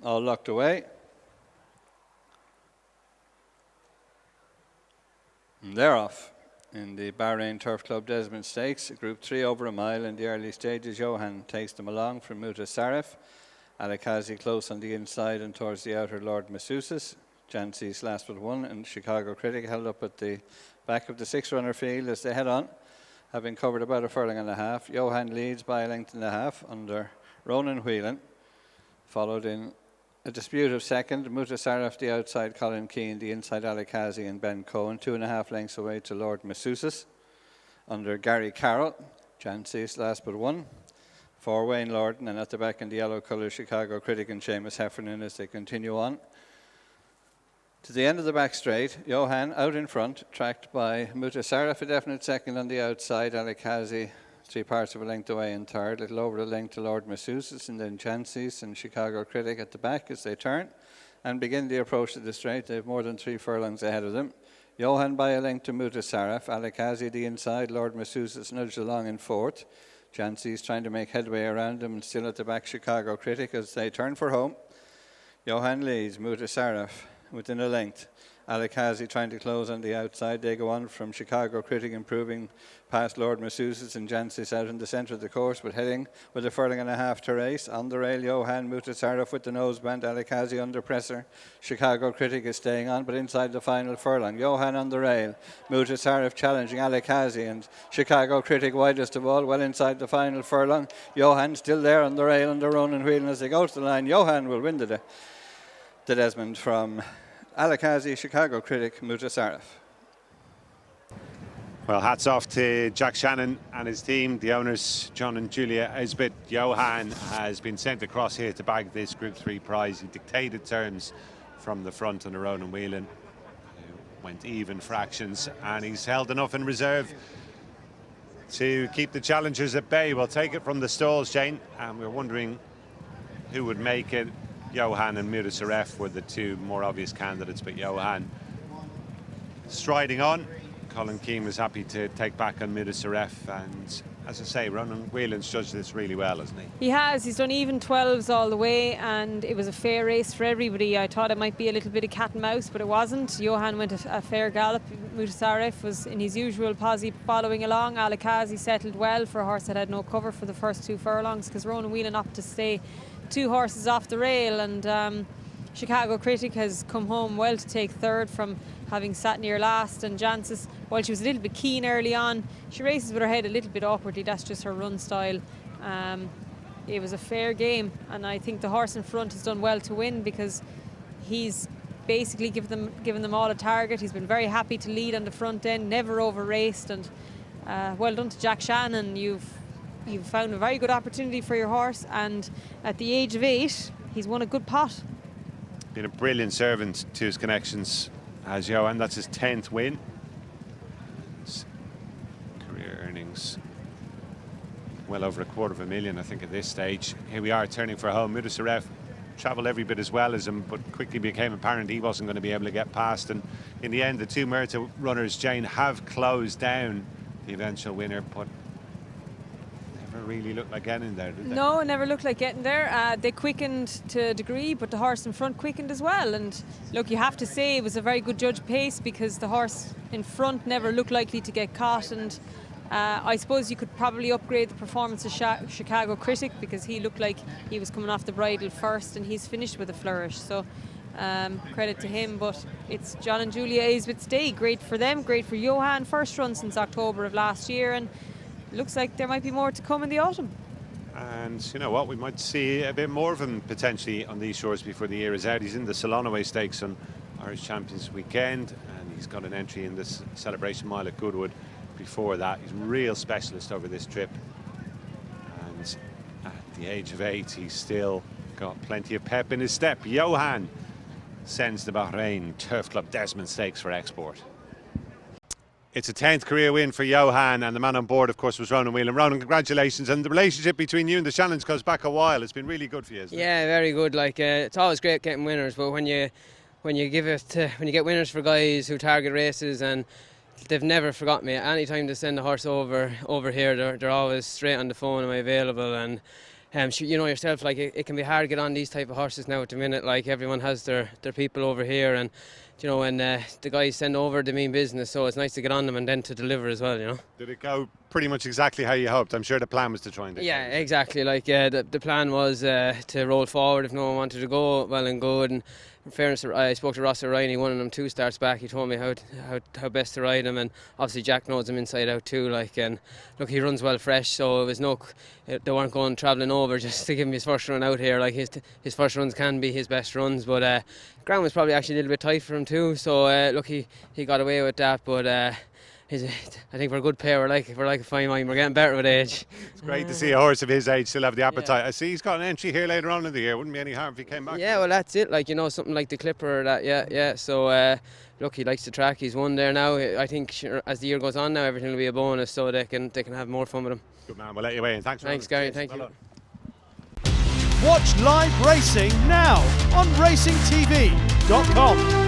all locked away. And they're off in the Bahrain Turf Club Desmond Stakes. Group 3 over a mile in the early stages. Johan takes them along from Mutasarrif. Alakazi close on the inside and towards the outer Lord Massousis. Jancy's last but one, and Chicago Critic held up at the back of the 6-runner field as they head on, having covered about a furlong and a half. Johan leads by a length and a half under Ronan Whelan, followed in a dispute of second. Mutasarrif the outside, Colin Keane the inside, Alakazi and Ben Cohen, 2.5 lengths away to Lord Massousis under Gary Carroll. Jancy's last but one for Wayne Lordan, and at the back in the yellow colour, Chicago Critic and Seamus Heffernan as they continue on to the end of the back straight. Johan out in front, tracked by Mutasarrif, a definite second on the outside. Alakazi 3/4 of a length away in third, little over a length to Lord Massousis, and then Chances and Chicago Critic at the back as they turn and begin the approach to the straight. They have more than 3 furlongs ahead of them. Johan by a length to Mutasarrif. Alakazi the inside, Lord Massousis nudged along in fourth. Chances trying to make headway around them, and still at the back Chicago Critic as they turn for home. Johan leads, Mutasarrif within a length. Alakazi trying to close on the outside. They go on from Chicago Critic, improving past Lord Massousis and Jancis out in the centre of the course, but heading with a furlong and a half to race. On the rail, Johan, Mutasarrif with the noseband, Alakazi under pressure. Chicago Critic is staying on, but inside the final furlong. Johan on the rail, Mutasarrif challenging Alakazi, and Chicago Critic widest of all, well inside the final furlong. Johan still there on the rail under Ronan Whelan as they go to the line. Johan will win the Desmond from Alakazi, Chicago Critic, Mutasarrif. Well, hats off to Jack Channon and his team, the owners, John and Julia Esbit. Johan has been sent across here to bag this Group 3 prize. He dictated terms from the front under Ronan Whelan, who went even fractions, and he's held enough in reserve to keep the challengers at bay. We'll take it from the stalls, Jane, and we're wondering who would make it. Johan and Mutasarrif were the two more obvious candidates, but Johan striding on. Colin Keane was happy to take back on Mutasarrif, and as I say, Ronan Whelan's judged this really well, hasn't he? He has. He's done even 12s all the way, and it was a fair race for everybody. I thought it might be a little bit of cat and mouse, but it wasn't. Johan went a fair gallop. Mutasarrif was in his usual posse following along. Alakazi settled well for a horse that had no cover for the first 2 furlongs, because Ronan Whelan opted to stay 2 horses off the rail, and Chicago Critic has come home well to take third from having sat near last. And Jancis, while she was a little bit keen early on, she races with her head a little bit awkwardly. That's just her run style. It was a fair game, and I think the horse in front has done well to win, because he's basically given them all a target. He's been very happy to lead on the front end, never over raced, and well done to Jack Channon. You've found a very good opportunity for your horse, and at the age of 8, he's won a good pot. Been a brilliant servant to his connections as Johan. That's his 10th win. His career earnings well over $250,000, I think, at this stage. Here we are turning for home. Mutasarrif travelled every bit as well as him, but quickly became apparent he wasn't going to be able to get past, and in the end the 2 Merita runners, Jane, have closed down the eventual winner, but really looked like getting there, did they? No, it never looked like getting there. They quickened to a degree, but the horse in front quickened as well. And look, you have to say it was a very good judge pace, because the horse in front never looked likely to get caught. And I suppose you could probably upgrade the performance of Chicago Critic, because he looked like he was coming off the bridle first, and he's finished with a flourish. So credit to him. But it's John and Julia Aisbit's day. Great for them, great for Johan. First run since October of last year, and looks like there might be more to come in the autumn. And you know what, we might see a bit more of him potentially on these shores before the year is out. He's in the Solonaway Stakes on Irish Champions weekend, and he's got an entry in this Celebration Mile at Goodwood before that. He's a real specialist over this trip, and at the age of 8 he's still got plenty of pep in his step. Johan sends the Bahrain Turf Club Desmond Stakes for export. It's a 10th career win for Johan, and the man on board, of course, was Ronan Whelan. Ronan, congratulations. And the relationship between you and the Shannons goes back a while. It's been really good for you, isn't it? Yeah, very good. Like it's always great getting winners, but when you get winners for guys who target races, and they've never forgot me. Any time they send a horse over here, they're always straight on the phone. Am I available? And you know yourself, like it can be hard to get on these type of horses now at the minute. Like everyone has their people over here, and you know, when the guys send over, they mean business. So it's nice to get on them and then to deliver as well. You know. Did it go pretty much exactly how you hoped? I'm sure the plan was to try and do. Yeah, exactly. Like the plan was to roll forward if no one wanted to go. Well and good. And in fairness, I spoke to Ross O'Reilly, one of them 2 starts back. He told me how best to ride him, and obviously Jack knows him inside out too. Like, and look, he runs well fresh, so it was they weren't going travelling over just to give him his first run out here. Like his first runs can be his best runs, but ground was probably actually a little bit tight for him too. So look, he got away with that, but. I think we're a good pair. We're like a fine wine. We're getting better with age. It's great to see a horse of his age still have the appetite. I see he's got an entry here later on in the year. Wouldn't be any harm if he came back. Yeah, well that's it. Like, you know, something like the Clipper or that. Yeah. So look, he likes the track. He's won there now. I think as the year goes on now, everything will be a bonus, so they can have more fun with him. Good man. We'll let you away. And thanks, Gary. Thank you. Watch live racing now on racingtv.com.